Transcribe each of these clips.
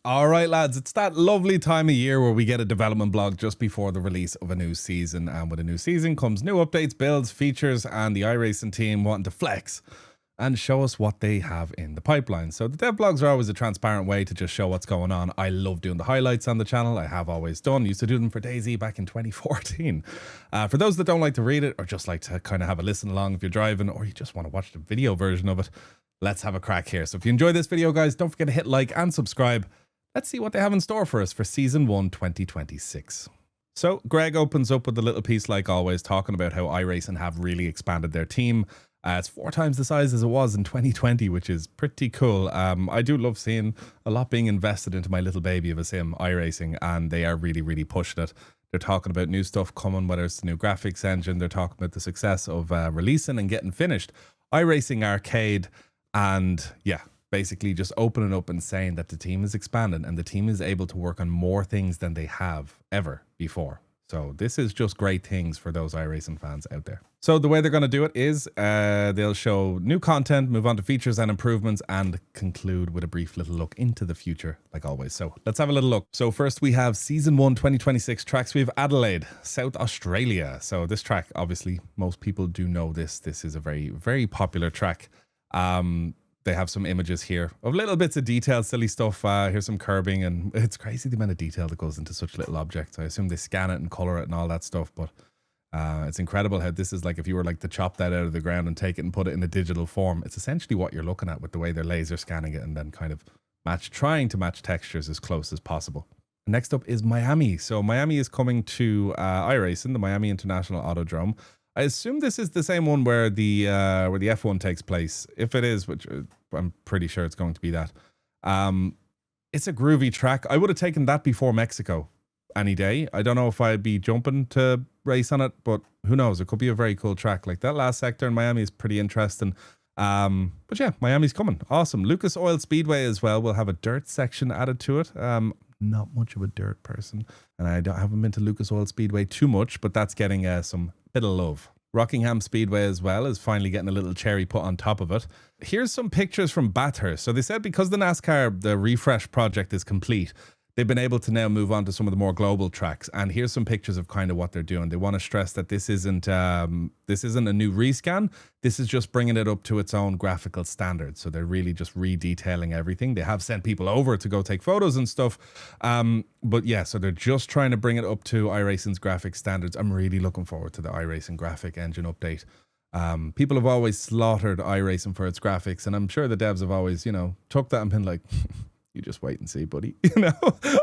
All right, lads, it's that lovely time of year where we get a development blog just before the release of a new season. And with a new season comes new updates, builds, features, and the iRacing team wanting to flex and show us what they have in the pipeline. So the dev blogs are always a transparent way to just show what's going on. I love doing the highlights on the channel. I have always done. Used to do them for DayZ back in 2014. For those that don't like to read it or just like to kind of have a listen along if you're driving or you just want to watch the video version of it, let's have a crack here. So if you enjoy this video, guys, don't forget to hit like and subscribe. Let's see what they have in store for us for Season 1 2026. So Greg opens up with a little piece like always, talking about how iRacing have really expanded their team. It's 4 times the size as it was in 2020, which is pretty cool. I do love seeing a lot being invested into my little baby of a sim, iRacing, and they are really pushing it. They're talking about new stuff coming, whether it's the new graphics engine. They're talking about the success of releasing and getting finished iRacing Arcade, and yeah, basically just opening up and saying that the team is expanding and the team is able to work on more things than they have ever before. So this is just great things for those iRacing fans out there. So the way they're going to do it is they'll show new content, move on to features and improvements, and conclude with a brief little look into the future, like always. So let's have a little look. So first we have Season 1 2026 tracks. We have Adelaide, South Australia. So this track, obviously, most people do know this. This is a very popular track. They have some images here of little bits of detail, silly stuff. Here's some curbing, and it's crazy the amount of detail that goes into such little objects. I assume they scan it and color it and all that stuff, but it's incredible how this is like if you were like to chop that out of the ground and take it and put it in a digital form. It's essentially what you're looking at with the way they're laser scanning it and then kind of trying to match textures as close as possible. Next up is Miami. So Miami is coming to iRacing, the Miami International Autodrome. I assume this is the same one where the F1 takes place. If it is, which I'm pretty sure it's going to be that. It's a groovy track. I would have taken that before Mexico any day. I don't know if I'd be jumping to race on it, but who knows? It could be a very cool track. Like that last sector in Miami is pretty interesting. But yeah, Miami's coming. Awesome. Lucas Oil Speedway as well will have a dirt section added to it. Not much of a dirt person, and I haven't been to Lucas Oil Speedway too much, but that's getting some bit of love. Rockingham Speedway as well is finally getting a little cherry put on top of it. Here's some pictures from Bathurst. So they said because the NASCAR, the refresh project is complete, they've been able to now move on to some of the more global tracks. And here's some pictures of kind of what they're doing. They want to stress that this isn't a new rescan. This is just bringing it up to its own graphical standards. So they're really just redetailing everything. They have sent people over to go take photos and stuff. But yeah, so they're just trying to bring it up to iRacing's graphic standards. I'm really looking forward to the iRacing graphic engine update. People have always slaughtered iRacing for its graphics, and I'm sure the devs have always, took that and been like, you just wait and see, buddy.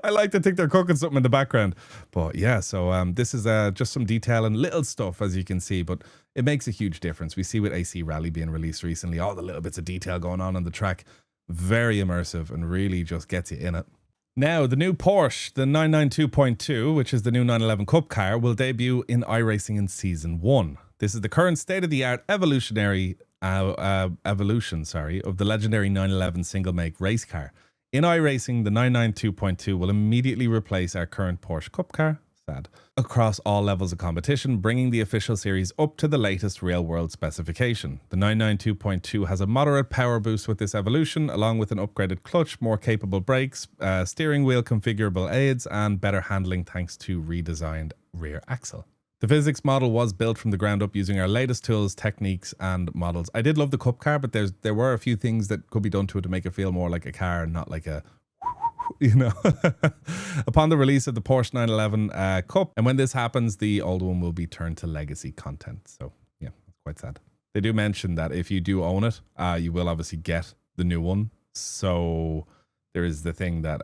I like to think they're cooking something in the background. But yeah, so this is just some detail and little stuff, as you can see, but it makes a huge difference. We see with AC Rally being released recently, all the little bits of detail going on the track. Very immersive and really just gets you in it. Now, the new Porsche, the 992.2, which is the new 911 Cup car, will debut in iRacing in Season 1. This is the current state-of-the-art evolution of the legendary 911 single-make race car. In iRacing, the 992.2 will immediately replace our current Porsche Cup car, sad, across all levels of competition, bringing the official series up to the latest real-world specification. The 992.2 has a moderate power boost with this evolution, along with an upgraded clutch, more capable brakes, steering wheel configurable aids, and better handling thanks to redesigned rear axle. The physics model was built from the ground up using our latest tools, techniques, and models. I did love the Cup car, but there were a few things that could be done to it to make it feel more like a car and not like a, Upon the release of the Porsche 911 Cup, and when this happens, the old one will be turned to legacy content. So yeah, it's quite sad. They do mention that if you do own it, you will obviously get the new one. So there is the thing that,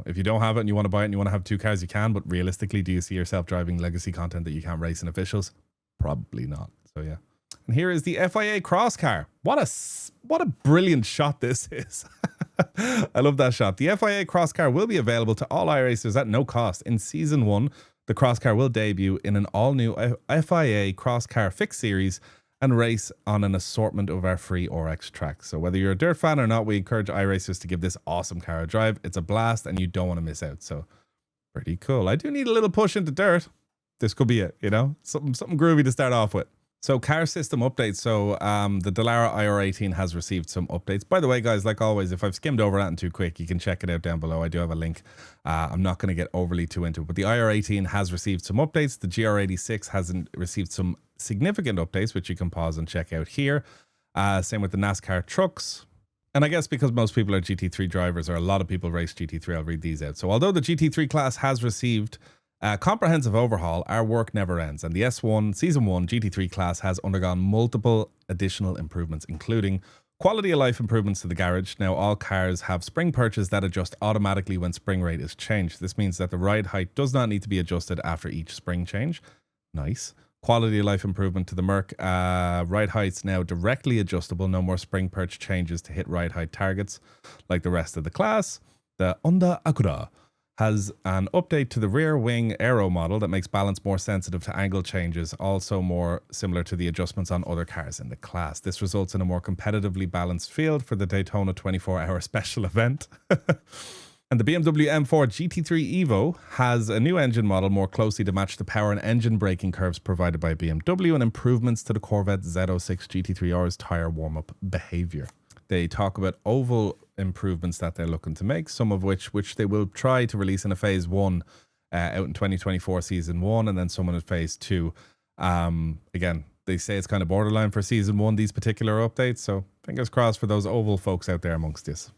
if you don't have it and you want to buy it and you want to have 2 cars, you can. But realistically, do you see yourself driving legacy content that you can't race in officials? Probably not. So yeah. And here is the FIA cross car. What a brilliant shot this is. I love that shot. The FIA cross car will be available to all iRacers at no cost. In Season 1, the cross car will debut in an all-new FIA cross car fixed series and race on an assortment of our free RX tracks. So whether you're a dirt fan or not, we encourage iRacers to give this awesome car a drive. It's a blast and you don't want to miss out. So pretty cool. I do need a little push into dirt. This could be it, something groovy to start off with. So car system updates. So the Dallara IR18 has received some updates. By the way, guys, like always, if I've skimmed over that too quick, you can check it out down below. I do have a link. I'm not going to get overly too into it, but the IR18 has received some updates. The GR86 hasn't received some significant updates, which you can pause and check out here. Same with the NASCAR trucks. And I guess because most people are GT3 drivers, or a lot of people race GT3, I'll read these out. So although the GT3 class has received a comprehensive overhaul, our work never ends. And the S1 Season 1 GT3 class has undergone multiple additional improvements, including quality of life improvements to the garage. Now all cars have spring perches that adjust automatically when spring rate is changed. This means that the ride height does not need to be adjusted after each spring change. Nice. Quality of life improvement to the Merc. Ride heights now directly adjustable. No more spring perch changes to hit ride height targets like the rest of the class. The Honda Acura has an update to the rear wing aero model that makes balance more sensitive to angle changes, also more similar to the adjustments on other cars in the class. This results in a more competitively balanced field for the Daytona 24-hour special event. And the BMW M4 GT3 Evo has a new engine model more closely to match the power and engine braking curves provided by BMW, and improvements to the Corvette Z06 GT3R's tire warm-up behavior. They talk about oval improvements that they're looking to make, some of which they will try to release in a phase 1 out in 2024 season 1, and then some in phase 2. Again, they say it's kind of borderline for season 1, these particular updates, so fingers crossed for those oval folks out there amongst us.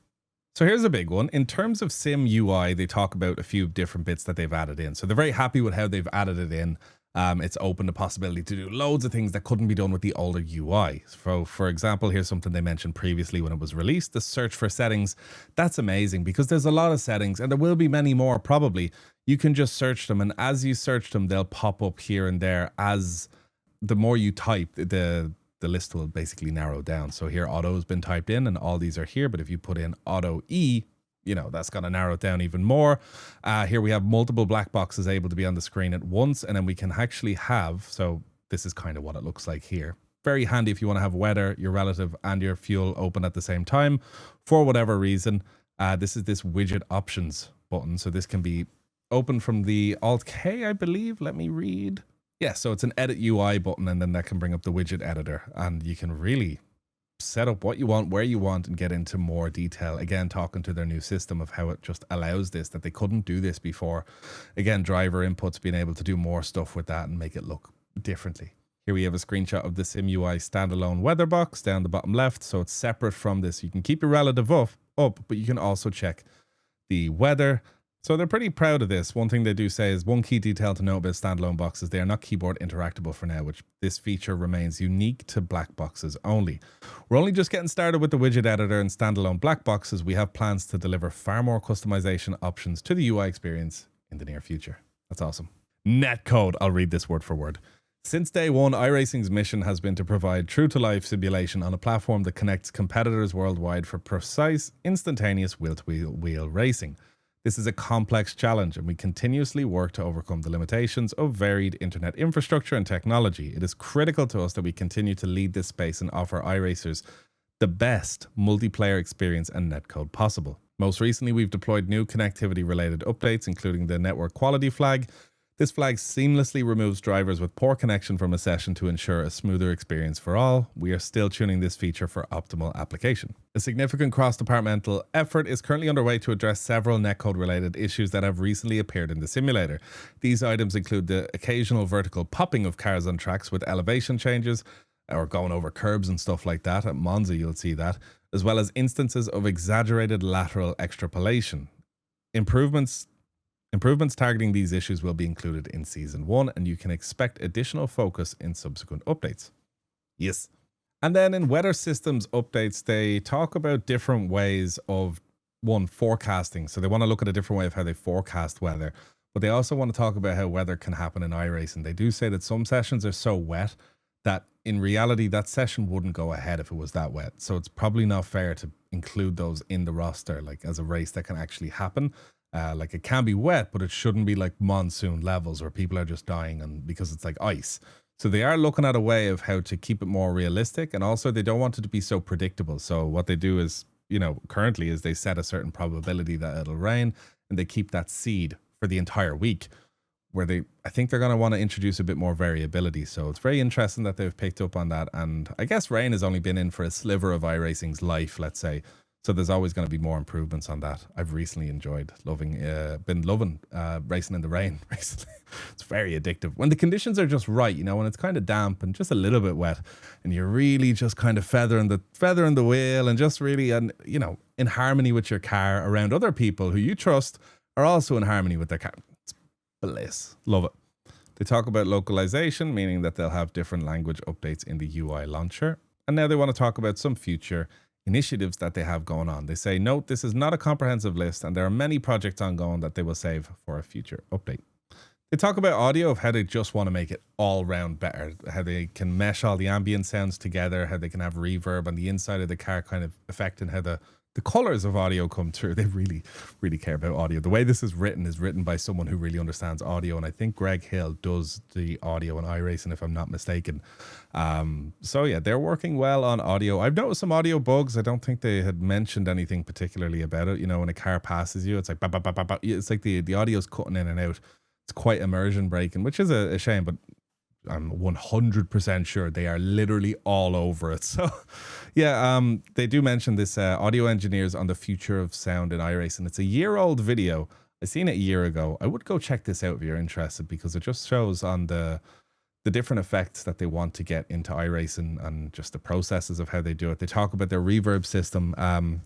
So here's a big one. In terms of Sim UI, they talk about a few different bits that they've added in. So they're very happy with how they've added it in. It's opened the possibility to do loads of things that couldn't be done with the older UI. So for example, here's something they mentioned previously when it was released, the search for settings. That's amazing because there's a lot of settings and there will be many more probably. You can just search them, and as you search them, they'll pop up here and there. As the more you type, the list will basically narrow down. So here auto has been typed in and all these are here, but if you put in auto E, you know, that's going to narrow it down even more. Here we have multiple black boxes able to be on the screen at once, and then we can actually have, so this is kind of what it looks like here. Very handy if you want to have weather, your relative, and your fuel open at the same time for whatever reason. This is this widget options button. So this can be open from the Alt K, I believe. Let me read. Yeah, so it's an edit UI button, and then that can bring up the widget editor, and you can really set up what you want, where you want, and get into more detail. Again, talking to their new system of how it just allows this, that they couldn't do this before. Again, driver inputs, being able to do more stuff with that and make it look differently. Here we have a screenshot of the SimUI standalone weather box down the bottom left. So it's separate from this. You can keep your relative up, but you can also check the weather. So they're pretty proud of this. One thing they do say is one key detail to note about standalone boxes: they are not keyboard interactable for now, which this feature remains unique to black boxes only. We're only just getting started with the widget editor and standalone black boxes. We have plans to deliver far more customization options to the UI experience in the near future. That's awesome. Netcode. I'll read this word for word. Since day one, iRacing's mission has been to provide true-to-life simulation on a platform that connects competitors worldwide for precise, instantaneous wheel-to-wheel racing. This is a complex challenge, and we continuously work to overcome the limitations of varied internet infrastructure and technology. It is critical to us that we continue to lead this space and offer iRacers the best multiplayer experience and netcode possible. Most recently, we've deployed new connectivity-related updates, including the network quality flag. This flag seamlessly removes drivers with poor connection from a session to ensure a smoother experience for all. We are still tuning this feature for optimal application. A significant cross-departmental effort is currently underway to address several netcode-related issues that have recently appeared in the simulator. These items include the occasional vertical popping of cars on tracks with elevation changes, or going over curbs and stuff like that. At Monza, you'll see that, as well as instances of exaggerated lateral extrapolation. Improvements targeting these issues will be included in Season 1, and you can expect additional focus in subsequent updates. Yes. And then in weather systems updates, they talk about different ways of, forecasting. So they want to look at a different way of how they forecast weather. But they also want to talk about how weather can happen in iRacing. They do say that some sessions are so wet that in reality, that session wouldn't go ahead if it was that wet. So it's probably not fair to include those in the roster, like as a race that can actually happen. Like it can be wet, but it shouldn't be like monsoon levels where people are just dying and because it's like ice. So they are looking at a way of how to keep it more realistic, and also they don't want it to be so predictable. So what they do is, currently is they set a certain probability that it'll rain, and they keep that seed for the entire week. where I think they're going to want to introduce a bit more variability. So it's very interesting that they've picked up on that. And I guess rain has only been in for a sliver of iRacing's life, let's say. So there's always going to be more improvements on that. I've recently been loving racing in the rain recently. It's very addictive. When the conditions are just right, when it's kind of damp and just a little bit wet, and you're really just kind of feathering the wheel and just really, in harmony with your car around other people who you trust are also in harmony with their car. It's bliss. Love it. They talk about localization, meaning that they'll have different language updates in the UI launcher. And now they want to talk about some future initiatives that they have going on. They say, note, this is not a comprehensive list, and there are many projects ongoing that they will save for a future update. They talk about audio, of how they just want to make it all round better, how they can mesh all the ambient sounds together, how they can have reverb on the inside of the car kind of affecting how the colors of audio come through. They really, really care about audio. The way this is written by someone who really understands audio, and I think Greg Hill does the audio on iRacing, if I'm not mistaken. So yeah, they're working well on audio. I've noticed some audio bugs. I don't think they had mentioned anything particularly about it. When a car passes you, it's like, bah, bah, bah, bah, bah. It's like the audio's cutting in and out. It's quite immersion breaking, which is a shame, but I'm 100% sure they are literally all over it. So yeah, they do mention this audio engineers on the future of sound in iRacing. It's a year-old video. I seen it a year ago. I would go check this out if you're interested, because it just shows on the different effects that they want to get into iRacing and just the processes of how they do it. They talk about their reverb system.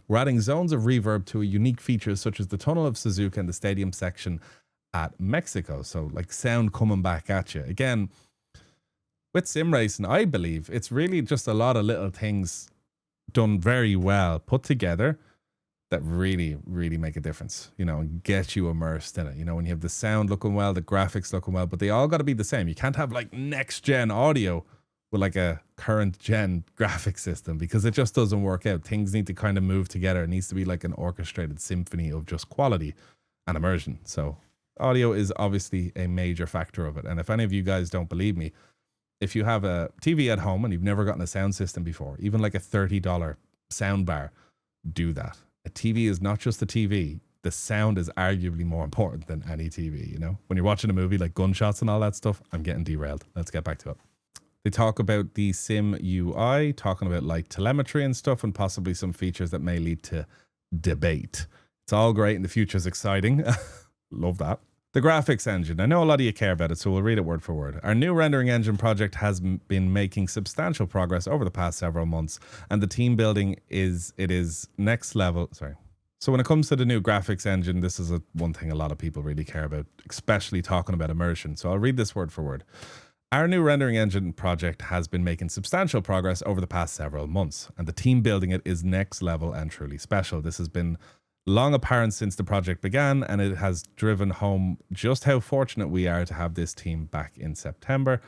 We're adding zones of reverb to a unique features such as the tunnel of Suzuka and the stadium section at Mexico. So like sound coming back at you. Again, with sim racing, I believe it's really just a lot of little things done very well, put together, that really, really make a difference, and get you immersed in it. When you have the sound looking well, the graphics looking well, but they all got to be the same. You can't have like next gen audio with like a current gen graphic system, because it just doesn't work out. Things need to kind of move together. It needs to be like an orchestrated symphony of just quality and immersion. So audio is obviously a major factor of it. And if any of you guys don't believe me, if you have a TV at home and you've never gotten a sound system before, even like a $30 sound bar, do that. A TV is not just a TV. The sound is arguably more important than any TV, When you're watching a movie like gunshots and all that stuff, I'm getting derailed. Let's get back to it. They talk about the sim UI, talking about like telemetry and stuff, and possibly some features that may lead to debate. It's all great and the future's exciting. Love that. The graphics engine. I know a lot of you care about it, so we'll read it word for word. Our new rendering engine project has been making substantial progress over the past several months, and the team building is next level. Sorry. So when it comes to the new graphics engine, this is one thing a lot of people really care about, especially talking about immersion. So I'll read this word for word. Our new rendering engine project has been making substantial progress over the past several months, and the team building it is next level and truly special. This has been long apparent since the project began, and it has driven home just how fortunate we are to have this team back in September,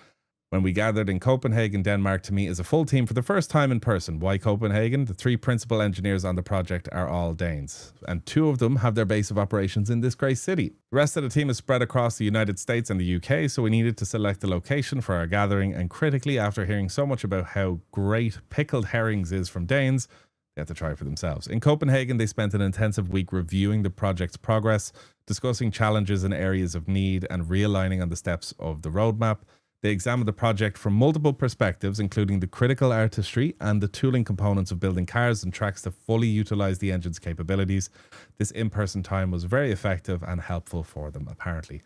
when we gathered in Copenhagen, Denmark, to meet as a full team for the first time in person. Why Copenhagen? The 3 principal engineers on the project are all Danes, and 2 of them have their base of operations in this great city. The rest of the team is spread across the United States and the UK, so we needed to select a location for our gathering, and critically, after hearing so much about how great pickled herrings is from Danes, they had to try it for themselves. In Copenhagen, they spent an intensive week reviewing the project's progress, discussing challenges and areas of need, and realigning on the steps of the roadmap. They examined the project from multiple perspectives, including the critical artistry and the tooling components of building cars and tracks to fully utilize the engine's capabilities. This in-person time was very effective and helpful for them, apparently.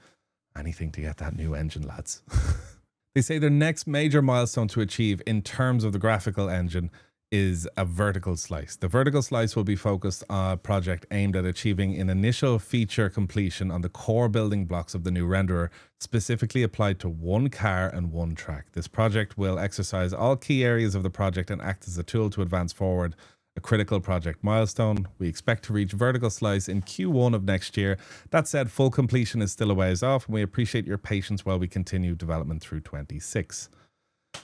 Anything to get that new engine, lads. They say their next major milestone to achieve in terms of the graphical engine is a vertical slice. The vertical slice will be focused on a project aimed at achieving an initial feature completion on the core building blocks of the new renderer, specifically applied to one car and one track. This project will exercise all key areas of the project and act as a tool to advance forward a critical project milestone. We expect to reach vertical slice in Q1 of next year. That said, full completion is still a ways off, and we appreciate your patience while we continue development through 26.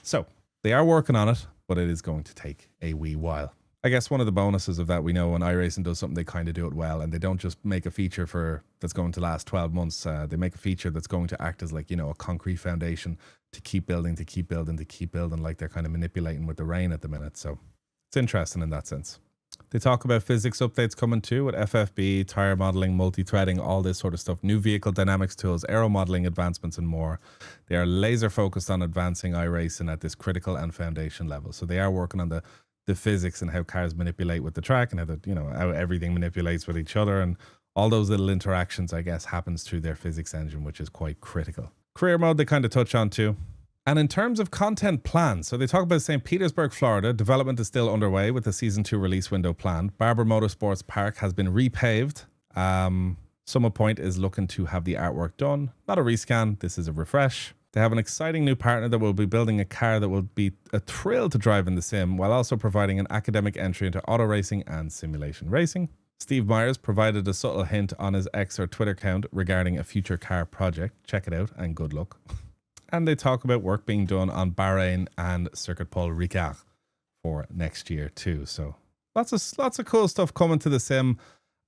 So, they are working on it, but it is going to take a wee while. I guess one of the bonuses of that, we know when iRacing does something, they kind of do it well, and they don't just make a feature that's going to last 12 months. They make a feature that's going to act as like, a concrete foundation to keep building, like they're kind of manipulating with the rain at the minute. So it's interesting in that sense. They talk about physics updates coming too with FFB, tire modeling, multi-threading, all this sort of stuff, new vehicle dynamics tools, aero modeling advancements, and more. They are laser focused on advancing iRacing at this critical and foundation level. So they are working on the physics and how cars manipulate with the track and how how everything manipulates with each other, and all those little interactions, I guess, happens through their physics engine, which is quite critical. Career mode they kind of touch on too. And in terms of content plans, so they talk about St. Petersburg, Florida. Development is still underway with the Season 2 release window planned. Barber Motorsports Park has been repaved. Summer Point is looking to have the artwork done. Not a rescan, this is a refresh. They have an exciting new partner that will be building a car that will be a thrill to drive in the sim, while also providing an academic entry into auto racing and simulation racing. Steve Myers provided a subtle hint on his X or Twitter account regarding a future car project. Check it out and good luck. And they talk about work being done on Bahrain and Circuit Paul Ricard for next year too. So lots of cool stuff coming to the sim.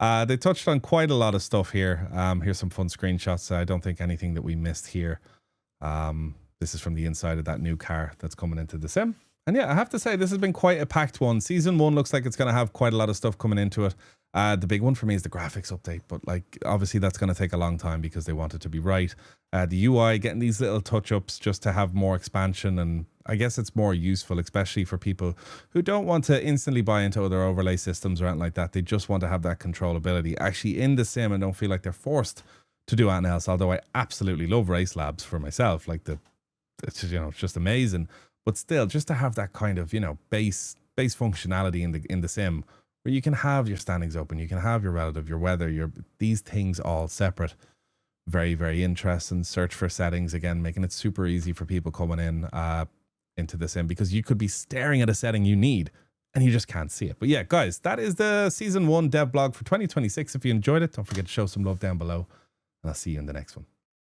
They touched on quite a lot of stuff here. Here's some fun screenshots. I don't think anything that we missed here. This is from the inside of that new car that's coming into the sim. And yeah, I have to say this has been quite a packed one. Season 1 looks like it's going to have quite a lot of stuff coming into it. The big one for me is the graphics update, but like obviously that's going to take a long time because they want it to be right. The UI, getting these little touch-ups just to have more expansion, and I guess it's more useful, especially for people who don't want to instantly buy into other overlay systems or anything like that. They just want to have that controllability actually in the sim and don't feel like they're forced to do anything else. Although I absolutely love Race Labs for myself, like it's just amazing. But still, just to have that kind of base functionality in the sim, where you can have your standings open, you can have your relative, your weather, these things all separate. Very, very interesting. Search for settings again, making it super easy for people coming in into the sim, because you could be staring at a setting you need and you just can't see it. But yeah, guys, that is the Season 1 Devblog for 2026. If you enjoyed it, don't forget to show some love down below, and I'll see you in the next one.